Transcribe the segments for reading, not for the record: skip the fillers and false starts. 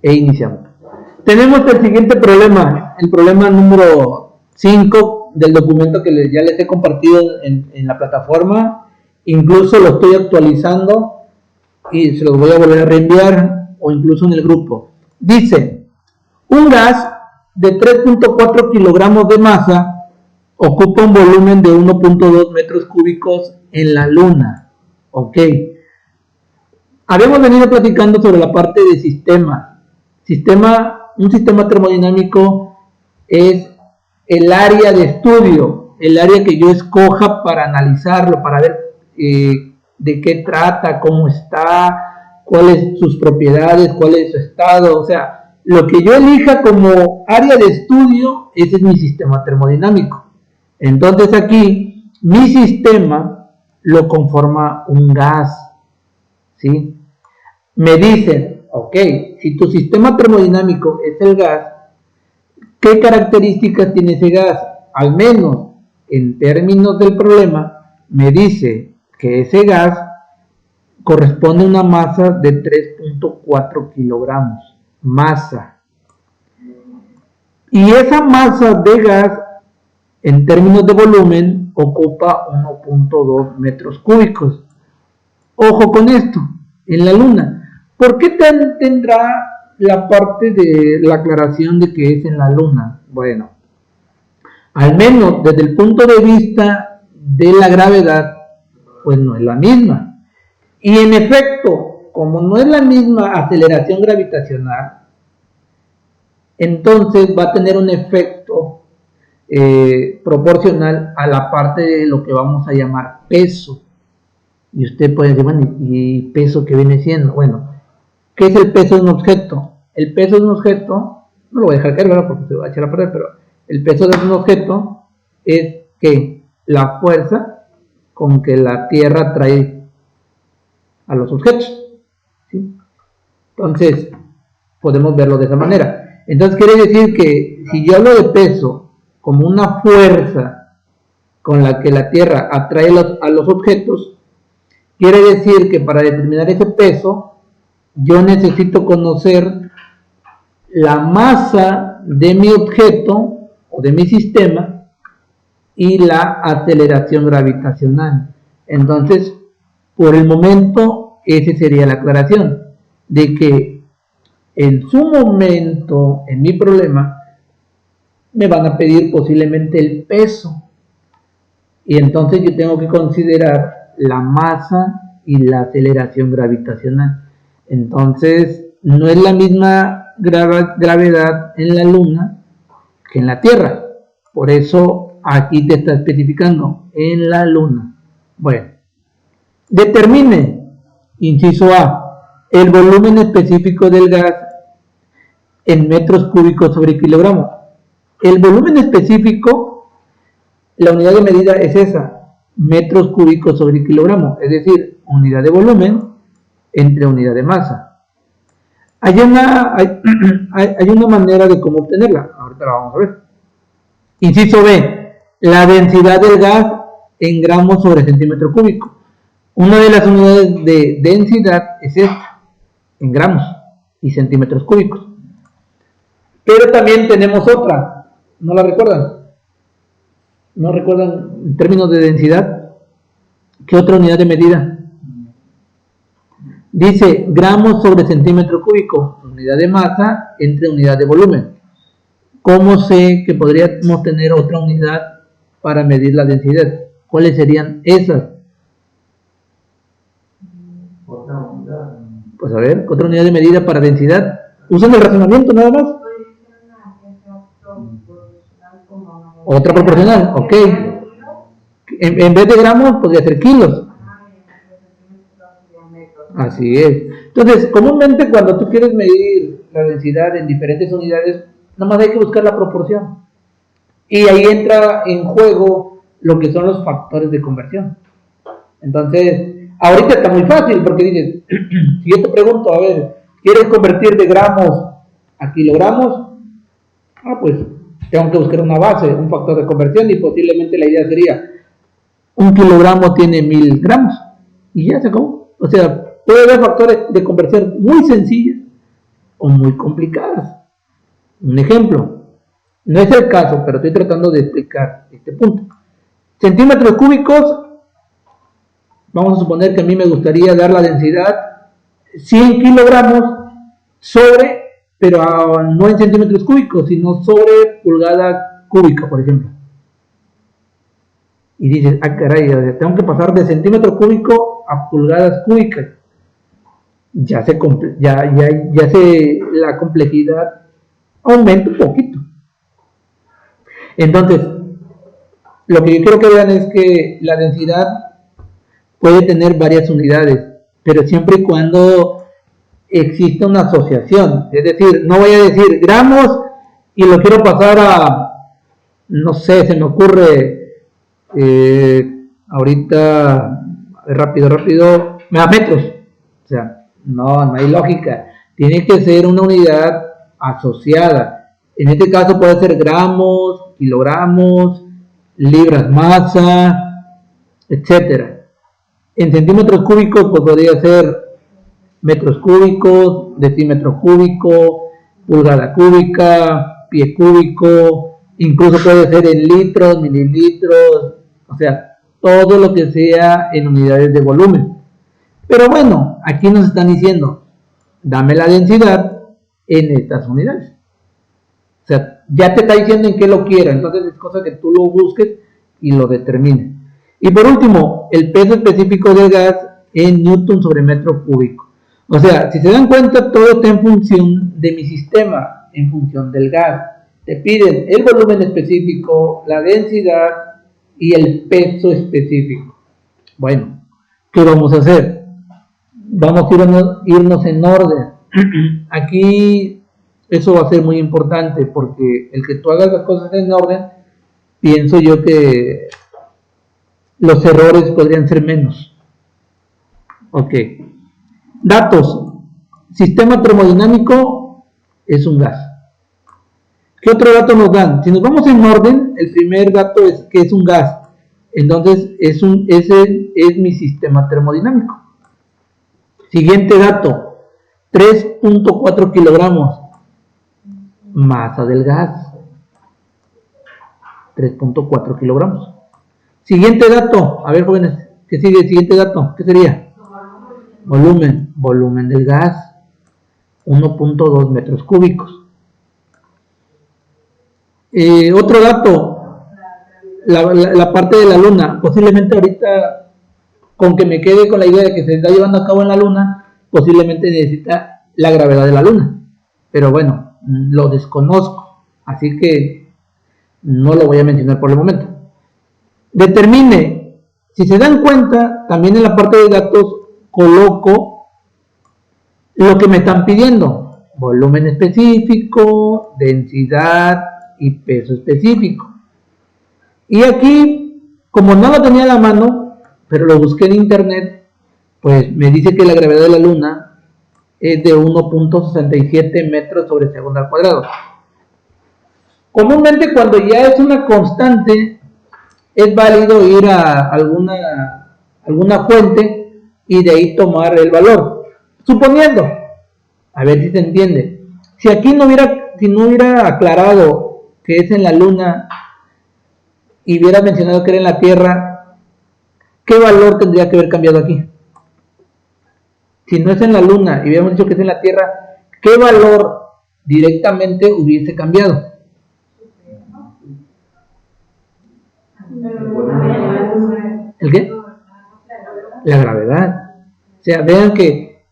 e iniciamos. Tenemos el siguiente problema, el problema número 5 del documento que ya les he compartido en la plataforma. Incluso lo estoy actualizando y se los voy a volver a reenviar, o incluso en el grupo. Dice, un gas de 3.4 kilogramos de masa ocupa un volumen de 1.2 metros cúbicos en la Luna. Ok. Habíamos venido platicando sobre la parte de sistemas. Un sistema termodinámico es el área de estudio, el área que yo escoja para analizarlo, para ver de qué trata, cómo está, cuáles sus propiedades, cuál es su estado. O sea, lo que yo elija como área de estudio, ese es mi sistema termodinámico. Entonces aquí, mi sistema lo conforma un gas, ¿sí? Me dicen, ok, si tu sistema termodinámico es el gas, ¿qué características tiene ese gas? Al menos en términos del problema, me dice que ese gas corresponde a una masa de 3.4 kilogramos. Masa. Y esa masa de gas, en términos de volumen, ocupa 1.2 metros cúbicos. Ojo con esto, en la Luna. ¿Por qué tendrá la parte de la aclaración de que es en la Luna? Bueno, al menos desde el punto de vista de la gravedad, pues no es la misma. Y en efecto, como no es la misma aceleración gravitacional, entonces va a tener un efecto proporcional a la parte de lo que vamos a llamar peso. Y usted puede decir, bueno, ¿y peso qué viene siendo? Bueno, ¿qué es el peso de un objeto? El peso de un objeto, no lo voy a dejar caer, ¿verdad? Porque se va a echar a perder, pero el peso de un objeto es que la fuerza con que la Tierra atrae a los objetos, ¿sí? Entonces, podemos verlo de esa manera. Entonces, quiere decir que si yo hablo de peso como una fuerza con la que la Tierra atrae a los objetos, quiere decir que para determinar ese peso, yo necesito conocer la masa de mi objeto o de mi sistema y la aceleración gravitacional. Entonces, por el momento, esa sería la aclaración, de que en su momento, en mi problema, me van a pedir posiblemente el peso. Y entonces yo tengo que considerar la masa y la aceleración gravitacional. Entonces, no es la misma gravedad en la Luna que en la Tierra. Por eso aquí te está especificando en la Luna. Bueno, determine, inciso A, el volumen específico del gas en metros cúbicos sobre kilogramo. El volumen específico, la unidad de medida es esa, metros cúbicos sobre kilogramo, es decir, unidad de volumen entre unidad de masa. Hay una manera de cómo obtenerla, ahorita la vamos a ver. Inciso B, la densidad del gas en gramos sobre centímetro cúbico. Una de las unidades de densidad es esta, en gramos y centímetros cúbicos. Pero también tenemos otra, ¿no la recuerdan? ¿No recuerdan en términos de densidad? ¿Qué otra unidad de medida? Dice gramos sobre centímetro cúbico, unidad de masa entre unidad de volumen. ¿Cómo sé que podríamos tener otra unidad para medir la densidad? ¿Cuáles serían esas? Pues a ver, otra unidad de medida para densidad. Usan el razonamiento nada más. Otra proporcional, ok. En vez de gramos podría ser kilos. Así es. Entonces, comúnmente cuando tú quieres medir la densidad en diferentes unidades, nada más hay que buscar la proporción. Y ahí entra en juego lo que son los factores de conversión. Entonces, ahorita está muy fácil porque dices, si yo te pregunto, a ver, ¿quieres convertir de gramos a kilogramos? Pues tengo que buscar una base, un factor de conversión, y posiblemente la idea sería, un kilogramo tiene 1000 gramos, y ya se acabó. O sea, puede haber factores de conversión muy sencillos o muy complicadas. Un ejemplo, no es el caso, pero estoy tratando de explicar este punto. Centímetros cúbicos, vamos a suponer que a mí me gustaría dar la densidad 100 kilogramos sobre, pero no en centímetros cúbicos, sino sobre pulgada cúbica, por ejemplo. Y dices, ah, caray, tengo que pasar de centímetro cúbico a pulgadas cúbicas. Ya la complejidad aumenta un poquito. Entonces, lo que yo quiero que vean es que la densidad puede tener varias unidades, pero siempre y cuando exista una asociación. Es decir, no voy a decir gramos y lo quiero pasar a, no sé, se me ocurre ahorita, rápido, a metros. O sea, no hay lógica. Tiene que ser una unidad asociada. En este caso puede ser gramos, kilogramos, libras masa, etcétera. En centímetros cúbicos pues podría ser metros cúbicos, decímetro cúbico, pulgada cúbica, pie cúbico, incluso puede ser en litros, mililitros, o sea, todo lo que sea en unidades de volumen. Pero bueno, aquí nos están diciendo, dame la densidad en estas unidades. O sea, ya te está diciendo en qué lo quiera, entonces es cosa que tú lo busques y lo determines. Y por último, el peso específico del gas en newton sobre metro cúbico. O sea, si se dan cuenta, todo está en función de mi sistema, en función del gas. Te piden el volumen específico, la densidad y el peso específico. Bueno, ¿qué vamos a hacer? Vamos a irnos en orden. Aquí eso va a ser muy importante porque el que tú hagas las cosas en orden, pienso yo que los errores podrían ser menos. Ok. Datos. Sistema termodinámico es un gas. ¿Qué otro dato nos dan? Si nos vamos en orden, el primer dato es que es un gas. Entonces, ese es mi sistema termodinámico. Siguiente dato. 3.4 kilogramos. Masa del gas. 3.4 kilogramos. Siguiente dato. A ver, jóvenes, ¿qué sigue? Siguiente dato. ¿Qué sería? Volumen. Volumen del gas. 1.2 metros cúbicos. Otro dato. La parte de la luna. Posiblemente ahorita, con que me quede con la idea de que se está llevando a cabo en la luna, posiblemente necesita la gravedad de la luna. Pero bueno, lo desconozco. Así que no lo voy a mencionar por el momento. Determine, si se dan cuenta, también en la parte de datos coloco lo que me están pidiendo: volumen específico, densidad y peso específico. Y aquí, como no lo tenía a la mano, pero lo busqué en internet, pues me dice que la gravedad de la luna es de 1.67 metros sobre segundo al cuadrado. Comúnmente, cuando ya es una constante, es válido ir a alguna fuente y de ahí tomar el valor. Suponiendo, a ver si se entiende, si aquí no hubiera aclarado que es en la luna y hubiera mencionado que era en la Tierra, ¿qué valor tendría que haber cambiado aquí? Si no es en la luna y hubiéramos dicho que es en la Tierra, ¿qué valor directamente hubiese cambiado? ¿El qué? La gravedad. O sea, vean que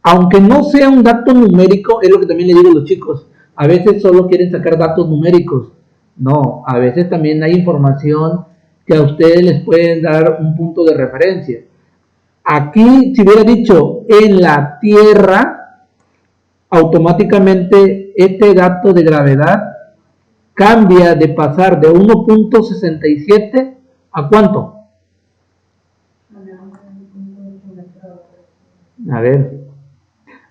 aunque no sea un dato numérico, es lo que también le digo a los chicos, a veces solo quieren sacar datos numéricos. No, a veces también hay información que a ustedes les pueden dar un punto de referencia. Aquí, si hubiera dicho en la Tierra, automáticamente este dato de gravedad cambia de pasar de 1.67 a ¿cuánto? A ver,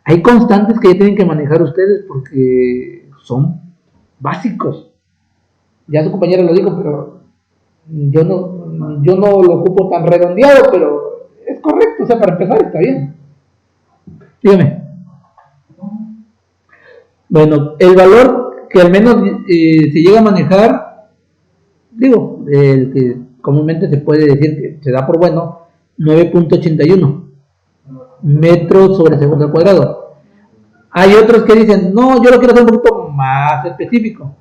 hay constantes que ya tienen que manejar ustedes porque son básicos. Ya su compañera lo dijo, pero yo no lo ocupo tan redondeado, pero es correcto, o sea, para empezar está bien. Dígame. Bueno, el valor que al menos se llega a manejar, digo, el que comúnmente se puede decir que se da por bueno, 9.81 metros sobre segundo al cuadrado. Hay otros que dicen, no, yo lo quiero hacer un poquito más específico,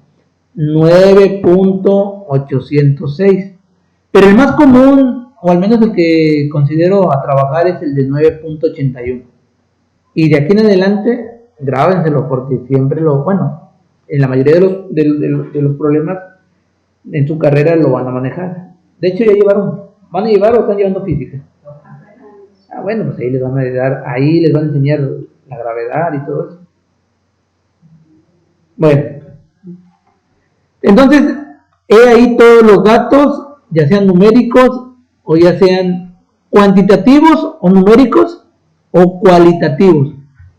9.806. Pero el más común, o al menos el que considero a trabajar, es el de 9.81. Y de aquí en adelante, grábenselo, porque siempre bueno, en la mayoría de los problemas en su carrera lo van a manejar. De hecho, ya van a llevar o están llevando física. Bueno, pues ahí les van a ayudar, ahí les van a enseñar la gravedad y todo eso. Bueno, entonces, he ahí todos los datos, ya sean numéricos o ya sean cuantitativos o numéricos o cualitativos.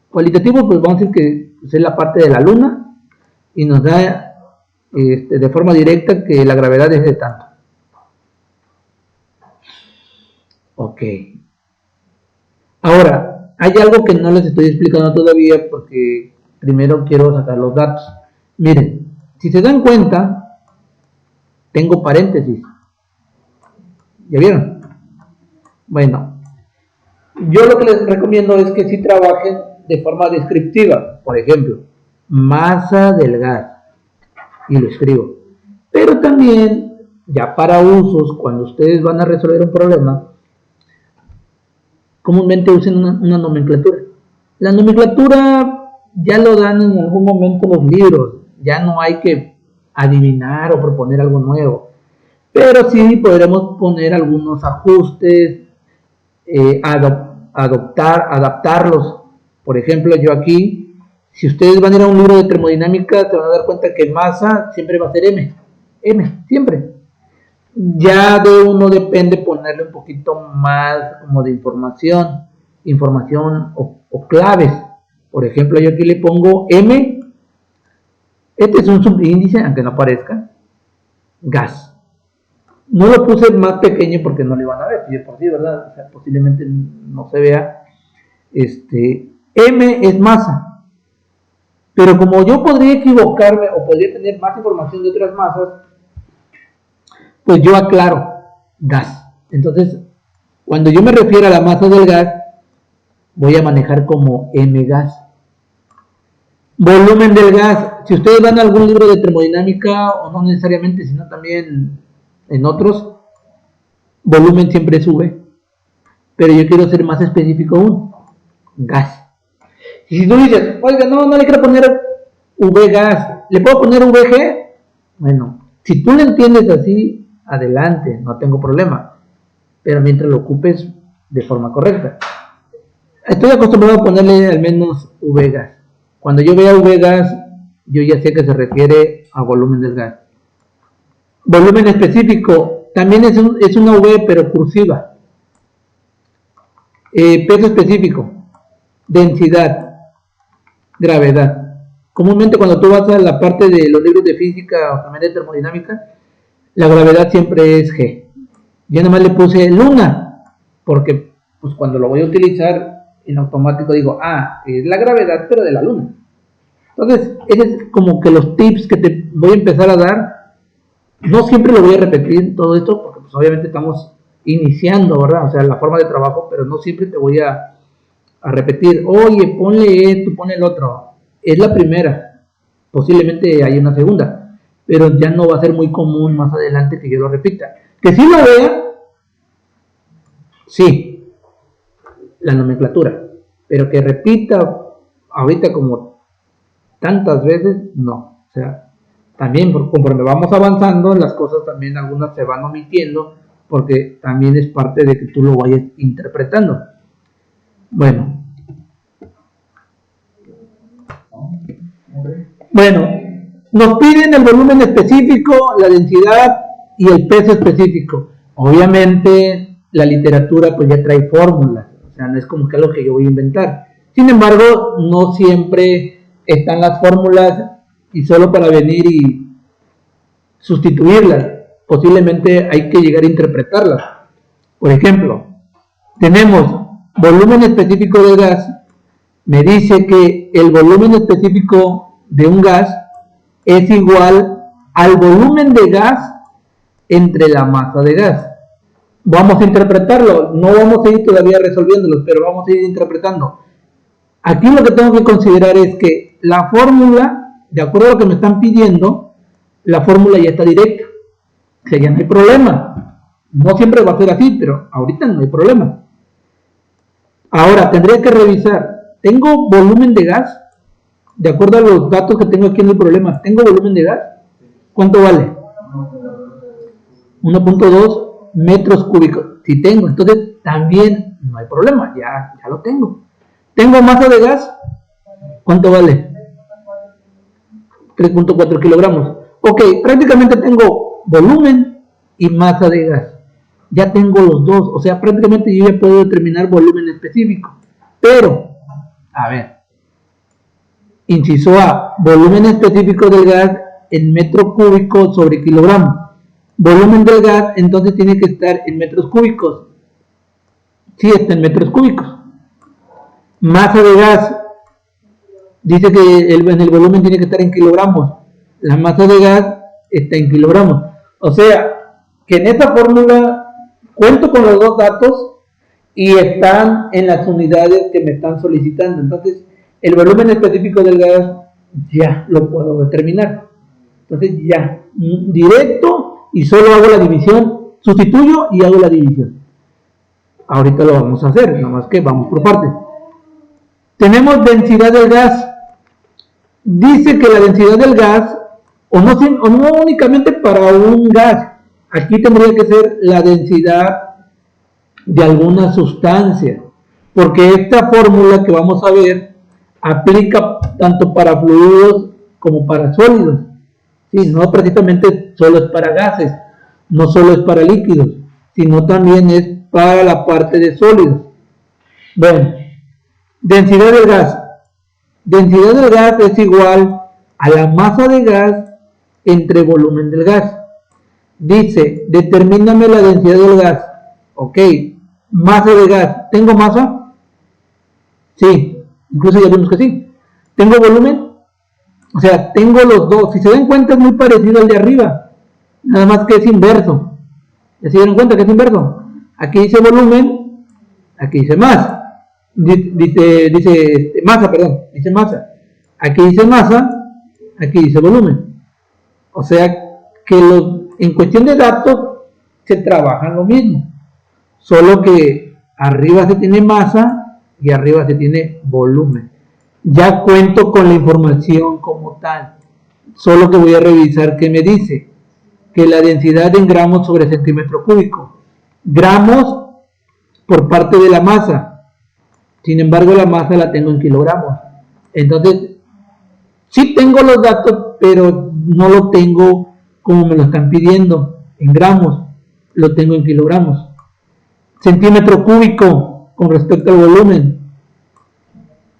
Cualitativos, pues vamos a decir que es la parte de la luna y nos da de forma directa que la gravedad es de tanto. Ok. Ahora, hay algo que no les estoy explicando todavía porque primero quiero sacar los datos. Miren, si se dan cuenta, tengo paréntesis. ¿Ya vieron? Bueno, yo lo que les recomiendo es que sí trabajen de forma descriptiva. Por ejemplo, masa del gas. Y lo escribo. Pero también, ya para usos, cuando ustedes van a resolver un problema, comúnmente usen una nomenclatura. La nomenclatura ya lo dan en algún momento los libros. Ya no hay que adivinar o proponer algo nuevo. Pero sí podremos poner algunos ajustes, adaptarlos. Por ejemplo, yo aquí, si ustedes van a ir a un libro de termodinámica, se van a dar cuenta que masa siempre va a ser M, siempre. Ya de uno depende ponerle un poquito más como de información o claves. Por ejemplo, yo aquí le pongo M, este es un subíndice, aunque no parezca, gas. No lo puse más pequeño porque no le van a ver, si de por sí, ¿verdad? O sea, posiblemente no se vea. M es masa. Pero como yo podría equivocarme o podría tener más información de otras masas, pues yo aclaro gas. Entonces, cuando yo me refiero a la masa del gas, voy a manejar como M gas. Volumen del gas. Si ustedes van a algún libro de termodinámica, o no necesariamente, sino también en otros, volumen siempre sube. Pero yo quiero ser más específico aún. Gas. Y si tú dices, oiga, no le quiero poner V gas, ¿le puedo poner VG? Bueno, si tú lo entiendes así, adelante, no tengo problema. Pero mientras lo ocupes de forma correcta. Estoy acostumbrado a ponerle al menos V gas. Cuando yo vea V gas, yo ya sé que se refiere a volumen del gas. Volumen específico, también es una V pero cursiva. Peso específico, densidad, gravedad. Comúnmente cuando tú vas a la parte de los libros de física o también de termodinámica, la gravedad siempre es G. Yo nada más le puse luna, porque pues cuando lo voy a utilizar en automático digo, es la gravedad pero de la luna. Entonces, ese es como que los tips que te voy a empezar a dar. No siempre lo voy a repetir todo esto, porque pues obviamente estamos iniciando, ¿verdad? O sea, la forma de trabajo, pero no siempre te voy a repetir, oye, ponle esto, ponle el otro. Es la primera, posiblemente hay una segunda, pero ya no va a ser muy común más adelante que yo lo repita. Que sí lo vea, sí, la nomenclatura, pero que repita ahorita como tantas veces, no. O sea, también conforme vamos avanzando, las cosas también algunas se van omitiendo, porque también es parte de que tú lo vayas interpretando. Bueno, nos piden el volumen específico, la densidad y el peso específico. Obviamente la literatura pues ya trae fórmulas, o sea, no es como que algo que yo voy a inventar. Sin embargo, no siempre están las fórmulas y solo para venir y sustituirlas, posiblemente hay que llegar a interpretarlas. Por ejemplo, tenemos volumen específico de gas, me dice que el volumen específico de un gas es igual al volumen de gas entre la masa de gas. Vamos a interpretarlo, no vamos a ir todavía resolviéndolo, pero vamos a ir interpretando. Aquí lo que tengo que considerar es que la fórmula, de acuerdo a lo que me están pidiendo, la fórmula ya está directa. O sea, ya no hay problema. No siempre va a ser así, pero ahorita no hay problema. Ahora, tendría que revisar. ¿Tengo volumen de gas? De acuerdo a los datos que tengo aquí en el problema, ¿tengo volumen de gas? ¿Cuánto vale? 1.2 metros cúbicos. Si tengo, entonces también no hay problema, ya lo tengo. ¿Tengo masa de gas? ¿Cuánto vale? 3.4 kilogramos. Ok, prácticamente tengo volumen y masa de gas. Ya tengo los dos, o sea, prácticamente yo ya puedo determinar volumen específico. Pero, a ver, inciso A, volumen específico del gas en metro cúbico sobre kilogramo. Volumen del gas entonces tiene que estar en metros cúbicos. Sí, está en metros cúbicos. Masa de gas, dice que en el volumen tiene que estar en kilogramos. La masa de gas está en kilogramos. O sea, que en esta fórmula cuento con los dos datos y están en las unidades que me están solicitando. Entonces, el volumen específico del gas ya lo puedo determinar. Entonces, ya, directo, y solo hago la división, sustituyo y hago la división. Ahorita lo vamos a hacer, nada más que vamos por partes. Tenemos densidad del gas. Dice que la densidad del gas, o no únicamente para un gas, aquí tendría que ser la densidad de alguna sustancia, porque esta fórmula que vamos a ver aplica tanto para fluidos como para sólidos. Sí, no precisamente solo es para gases, no solo es para líquidos, sino también es para la parte de sólidos. Bueno, densidad del gas. Densidad del gas es igual a la masa de gas entre volumen del gas. Dice, determíname la densidad del gas. Ok, masa de gas. ¿Tengo masa? Sí, incluso ya vimos que sí. ¿Tengo volumen? O sea, tengo los dos. Si se dan cuenta es muy parecido al de arriba, nada más que es inverso. ¿Ya se dieron cuenta que es inverso? Aquí dice volumen, aquí dice masa. Dice masa, perdón, dice masa. Aquí dice masa, aquí dice volumen. O sea que en cuestión de datos se trabajan lo mismo, solo que arriba se tiene masa y arriba se tiene volumen. Ya cuento con la información como tal, solo que voy a revisar qué me dice. Que la densidad en gramos sobre centímetro cúbico. Gramos por parte de la masa. Sin embargo, la masa la tengo en kilogramos. Entonces, sí tengo los datos, pero no lo tengo como me lo están pidiendo, en gramos. Lo tengo en kilogramos. Centímetro cúbico con respecto al volumen.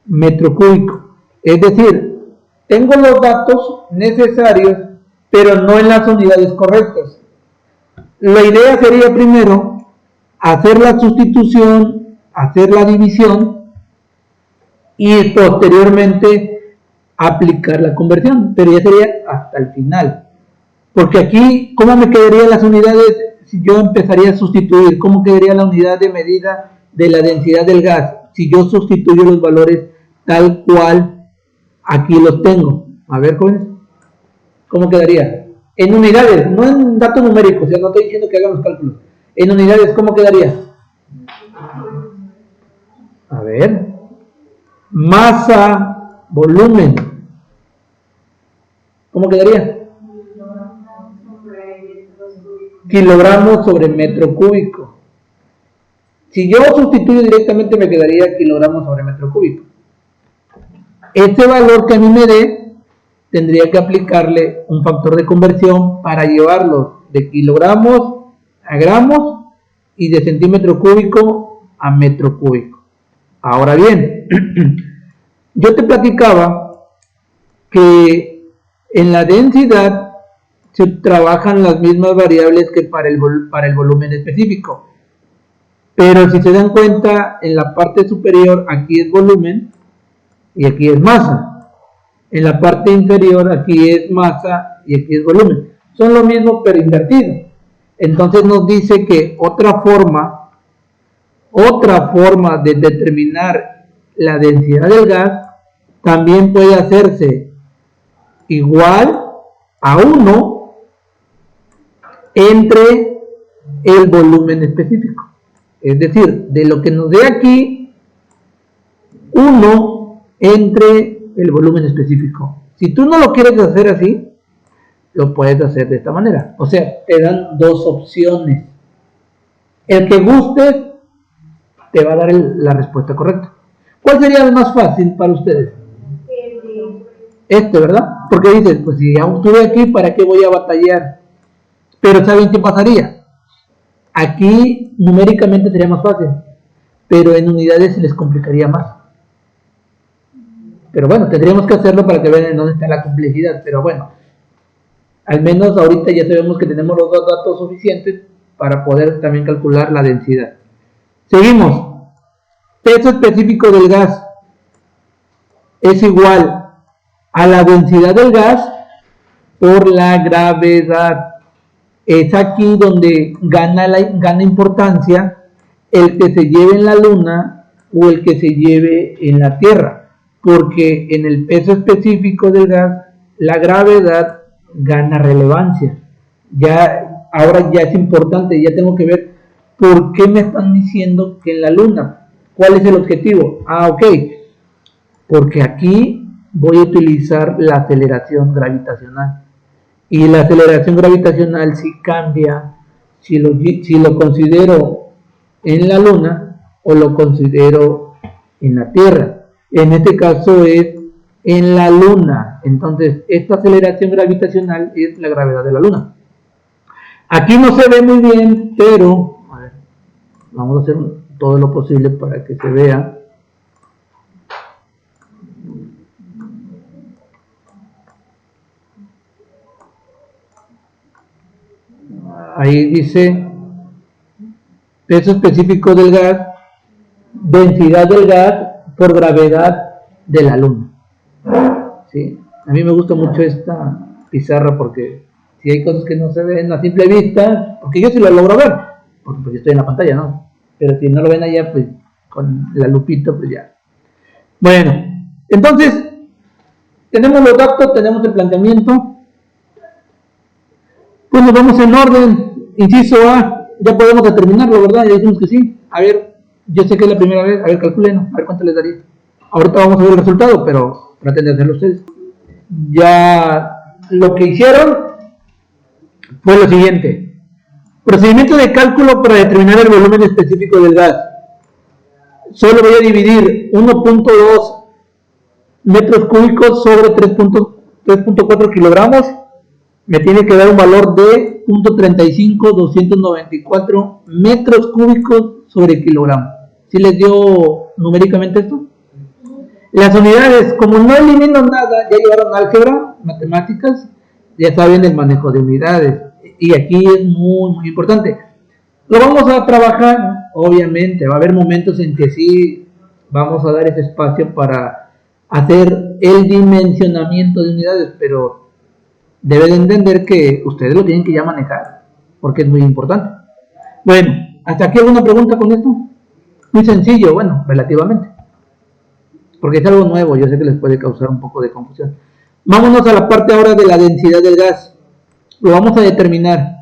Metro cúbico. Es decir, tengo los datos necesarios, pero no en las unidades correctas. La idea sería primero hacer la sustitución, hacer la división y posteriormente aplicar la conversión, pero ya sería hasta el final. Porque aquí, ¿cómo me quedarían las unidades si yo empezaría a sustituir? ¿Cómo quedaría la unidad de medida de la densidad del gas si yo sustituyo los valores tal cual aquí los tengo? A ver, jóvenes, ¿cómo quedaría? En unidades, no en datos numéricos, o sea, no estoy diciendo que hagan los cálculos. En unidades, ¿cómo quedaría? A ver, masa, volumen, ¿cómo quedaría? Kilogramos sobre metro cúbico. Si yo sustituyo directamente me quedaría kilogramos sobre metro cúbico. Este valor que a mí me dé, tendría que aplicarle un factor de conversión para llevarlo de kilogramos a gramos y de centímetro cúbico a metro cúbico. Ahora bien, yo te platicaba que en la densidad se trabajan las mismas variables que para el volumen específico. Pero si se dan cuenta, en la parte superior aquí es volumen y aquí es masa. En la parte inferior aquí es masa y aquí es volumen. Son lo mismo pero invertido. Entonces nos dice que otra forma de determinar la densidad del gas también puede hacerse igual a 1 entre el volumen específico. Es decir, de lo que nos dé aquí, 1 entre el volumen específico. Si tú no lo quieres hacer así, lo puedes hacer de esta manera. O sea, te dan dos opciones. El que guste te va a dar la respuesta correcta. ¿Cuál sería el más fácil para ustedes? Este, ¿verdad? Porque dices, pues si ya estuve aquí, ¿para qué voy a batallar? Pero ¿saben qué pasaría? Aquí numéricamente sería más fácil, pero en unidades se les complicaría más. Pero bueno, tendríamos que hacerlo para que vean en dónde está la complejidad. Pero bueno, al menos ahorita ya sabemos que tenemos los dos datos suficientes para poder también calcular la densidad. Seguimos. Peso específico del gas es igual a la densidad del gas por la gravedad. Es aquí donde gana importancia el que se lleve en la Luna o el que se lleve en la Tierra, porque en el peso específico del gas la gravedad gana relevancia. Ahora ya es importante, ya tengo que ver por qué me están diciendo que en la Luna. ¿Cuál es el objetivo? Ok, porque aquí voy a utilizar la aceleración gravitacional. Y la aceleración gravitacional sí cambia si lo considero en la Luna o lo considero en la Tierra. En este caso es en la Luna. Entonces, esta aceleración gravitacional es la gravedad de la Luna. Aquí no se ve muy bien, pero a ver, vamos a hacer todo lo posible para que se vea. Ahí dice peso específico del gas, densidad del gas por gravedad de la Luna. ¿Sí? A mí me gusta mucho esta pizarra porque si hay cosas que no se ven a simple vista, porque yo sí lo logro ver, porque pues estoy en la pantalla, ¿no? Pero si no lo ven allá, pues con la lupita, pues ya. Bueno, entonces tenemos los datos, tenemos el planteamiento. Pues nos vamos en orden. Inciso A, ya podemos determinarlo, ¿verdad? Ya dijimos que sí. A ver, yo sé que es la primera vez. A ver, calculen, a ver cuánto les daría. Ahorita vamos a ver el resultado, pero traten de hacerlo ustedes. Ya lo que hicieron fue lo siguiente. Procedimiento de cálculo para determinar el volumen específico del gas. Solo voy a dividir 1.2 metros cúbicos sobre 3.4 kilogramos. Me tiene que dar un valor de 0.35294 metros cúbicos sobre kilogramo. ¿Sí les dio numéricamente esto? Las unidades, como no elimino nada, ya llevaron álgebra, matemáticas, ya saben el manejo de unidades. Y aquí es muy, muy importante. Lo vamos a trabajar, obviamente, va a haber momentos en que sí vamos a dar ese espacio para hacer el dimensionamiento de unidades, pero deben entender que ustedes lo tienen que ya manejar, porque es muy importante. Bueno, ¿hasta aquí alguna pregunta con esto? Muy sencillo, bueno, relativamente, porque es algo nuevo, yo sé que les puede causar un poco de confusión. Vámonos a la parte ahora de la densidad del gas. Lo vamos a determinar.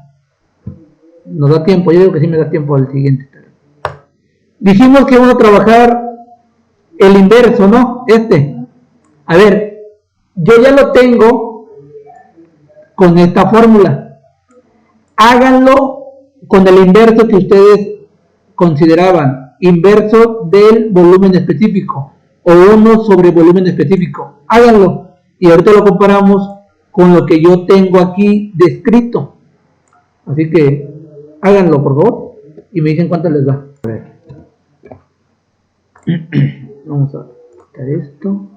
Nos da tiempo, yo digo que sí me da tiempo al siguiente. Dijimos que vamos a trabajar el inverso, ¿no? A ver, yo ya lo tengo con esta fórmula. Háganlo con el inverso que ustedes consideraban. Inverso del volumen específico. O 1 sobre volumen específico. Háganlo. Y ahorita lo comparamos con lo que yo tengo aquí descrito. Así que háganlo, por favor. Y me dicen cuánto les da. A ver. Vamos a quitar esto.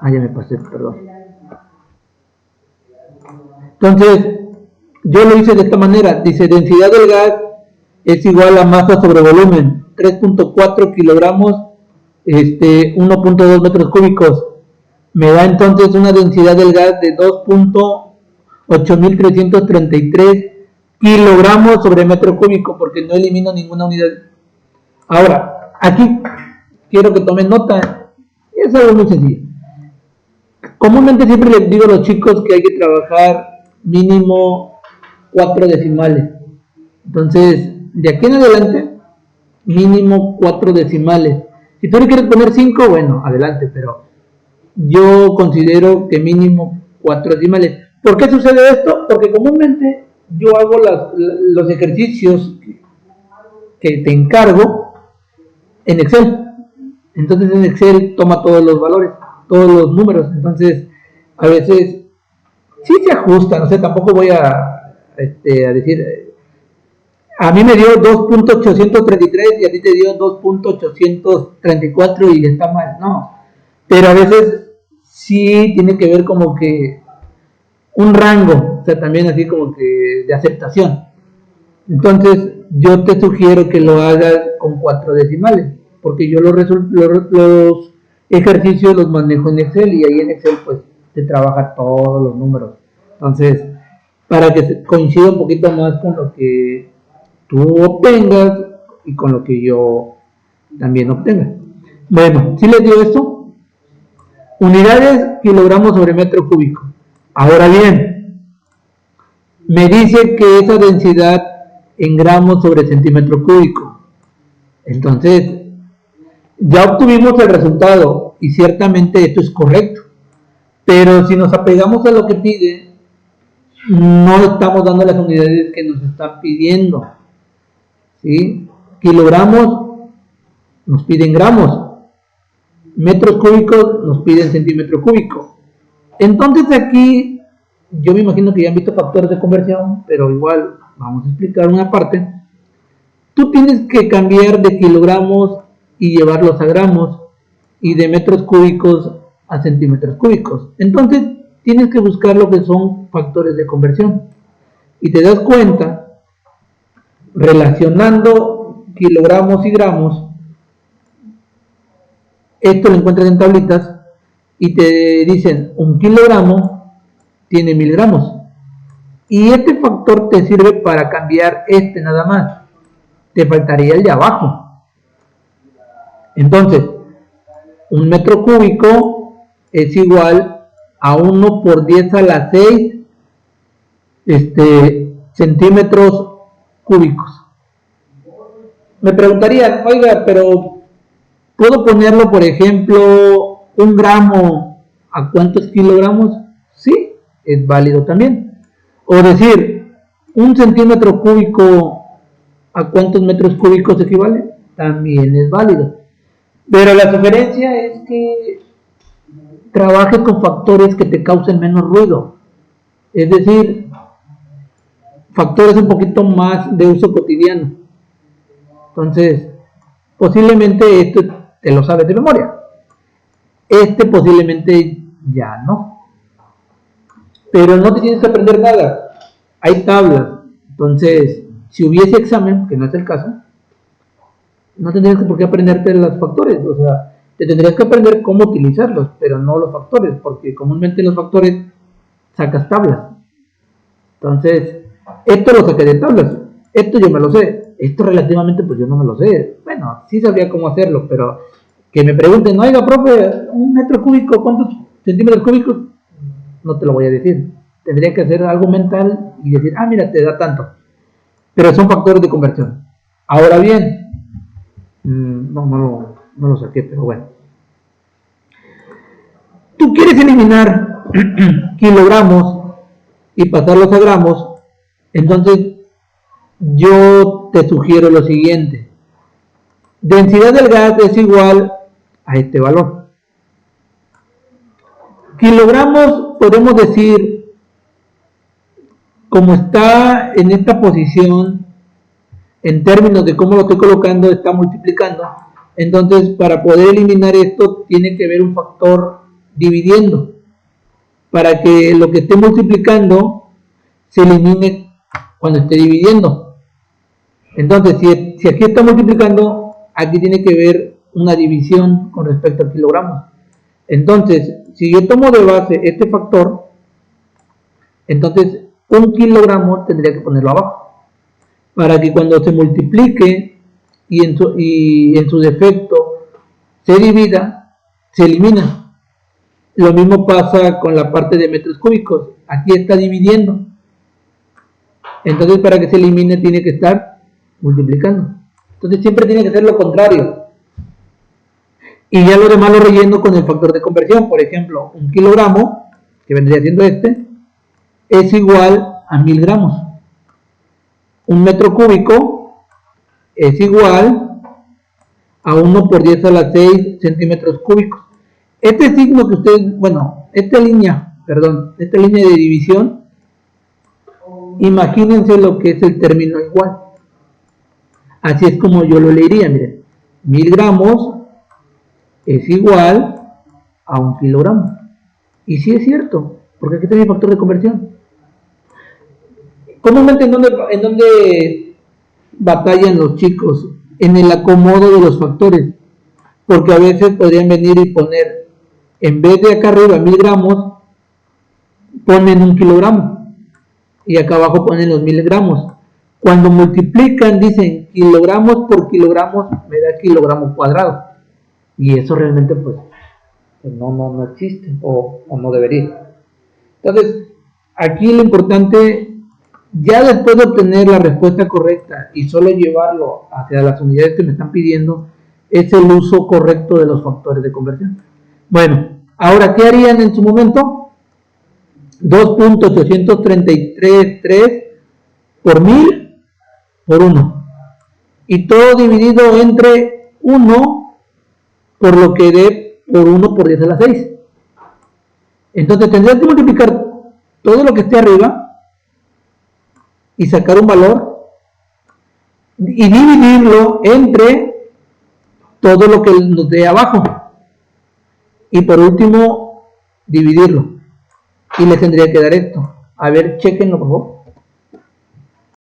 Ya me pasé, perdón. Entonces, yo lo hice de esta manera. Dice, densidad del gas es igual a masa sobre volumen. 3.4 kilogramos, 1.2 metros cúbicos. me da entonces una densidad del gas de 2.8333 kilogramos sobre metro cúbico, porque no elimino ninguna unidad. Ahora, aquí quiero que tomen nota, es algo muy sencillo. Comúnmente siempre les digo a los chicos que hay que trabajar mínimo 4 decimales. Entonces, de aquí en adelante, mínimo 4 decimales. Si tú le quieres poner 5, bueno, adelante, pero yo considero que mínimo 4 decimales. ¿Por qué sucede esto? Porque comúnmente yo hago los ejercicios que te encargo en Excel. Entonces en Excel toma todos los valores, todos los números. Entonces a veces sí se ajustan, o sea, tampoco voy a decir, a mí me dio 2.833 y a ti te dio 2.834 y está mal, no. Pero a veces sí tiene que ver como que un rango, o sea, también así como que de aceptación. Entonces yo te sugiero que lo hagas con 4 decimales, porque yo los ejercicios los manejo en Excel y ahí en Excel pues te trabaja todos los números. Entonces, para que coincida un poquito más con lo que tú obtengas y con lo que yo también obtenga. Bueno, ¿sí les dio esto? Unidades, kilogramos sobre metro cúbico. Ahora bien, me dice que esa densidad en gramos sobre centímetro cúbico. Entonces, ya obtuvimos el resultado y ciertamente esto es correcto. Pero si nos apegamos a lo que pide, no estamos dando las unidades que nos están pidiendo. ¿Sí? Kilogramos nos piden gramos, metros cúbicos nos piden centímetro cúbico. Entonces aquí yo me imagino que ya han visto factores de conversión, pero igual vamos a explicar una parte. Tú tienes que cambiar de kilogramos y llevarlos a gramos y de metros cúbicos a centímetros cúbicos. Entonces tienes que buscar lo que son factores de conversión y te das cuenta relacionando kilogramos y gramos. Esto lo encuentras en tablitas y te dicen 1 kilogramo tiene 1000 gramos y este factor te sirve para cambiar este nada más. Te faltaría el de abajo. Entonces 1 metro cúbico es igual a 1 por 10 a la 6 centímetros cúbicos. Me preguntarían, oiga, pero ¿puedo ponerlo, por ejemplo, 1 gramo a cuántos kilogramos? Sí, es válido también. O decir, 1 centímetro cúbico a cuántos metros cúbicos equivale, también es válido. Pero la sugerencia es que trabajes con factores que te causen menos ruido. Es decir, factores un poquito más de uso cotidiano. Entonces, posiblemente esto te lo sabes de memoria. Posiblemente ya no. Pero no te tienes que aprender nada. Hay tablas. Entonces, si hubiese examen, que no es el caso, no tendrías por qué aprenderte los factores. O sea, te tendrías que aprender cómo utilizarlos, pero no los factores, porque comúnmente los factores sacas tablas. Entonces, esto lo saqué de tablas. Esto yo me lo sé. Esto relativamente pues yo no me lo sé. Bueno, sí sabría cómo hacerlo, pero que me pregunten, oiga, profe, 1 metro cúbico, ¿cuántos centímetros cúbicos? No te lo voy a decir. Tendría que hacer algo mental y decir, mira, te da tanto. Pero son factores de conversión. Ahora bien, no lo saqué, pero bueno. Tú quieres eliminar kilogramos y pasarlos a gramos, entonces yo te sugiero lo siguiente. Densidad del gas es igual a este valor. Kilogramos podemos decir, como está en esta posición, en términos de cómo lo estoy colocando, está multiplicando. Entonces, para poder eliminar esto, tiene que haber un factor dividiendo, para que lo que esté multiplicando se elimine cuando esté dividiendo. Entonces, si aquí está multiplicando, aquí tiene que ver una división con respecto al kilogramo. Entonces, si yo tomo de base este factor, entonces 1 kilogramo tendría que ponerlo abajo, para que cuando se multiplique y en su defecto se divida, se elimina. Lo mismo pasa con la parte de metros cúbicos, aquí está dividiendo, entonces para que se elimine tiene que estar multiplicando. Entonces siempre tiene que ser lo contrario. Y ya lo demás lo relleno con el factor de conversión. Por ejemplo, 1 kilogramo, que vendría siendo este, es igual a 1000 gramos. 1 metro cúbico es igual a 1 por 10 a la 6 centímetros cúbicos. Este signo que ustedes, bueno, esta línea de división, imagínense lo que es el término igual. Así es como yo lo leería, miren. 1000 gramos es igual a 1 kilogramo. Y sí es cierto, porque aquí está mi factor de conversión. Comúnmente, ¿en dónde batallan los chicos? En el acomodo de los factores. Porque a veces podrían venir y poner, en vez de acá arriba 1000 gramos, ponen 1 kilogramo. Y acá abajo ponen los 1000 gramos. Cuando multiplican, dicen kilogramos por kilogramos, me da kilogramo cuadrado. Y eso realmente pues no existe o no debería. Entonces, aquí lo importante, ya después de obtener la respuesta correcta y solo llevarlo hacia las unidades que me están pidiendo, es el uso correcto de los factores de conversión. Bueno, ahora, ¿qué harían en su momento? 2.833.3 por 1000 por 1. Y todo dividido entre 1 por lo que dé por 1 por 10 a la 6. Entonces tendrías que multiplicar todo lo que esté arriba y sacar un valor y dividirlo entre todo lo que nos dé abajo. Y por último, dividirlo. Y le tendría que dar esto. A ver, chequenlo por favor.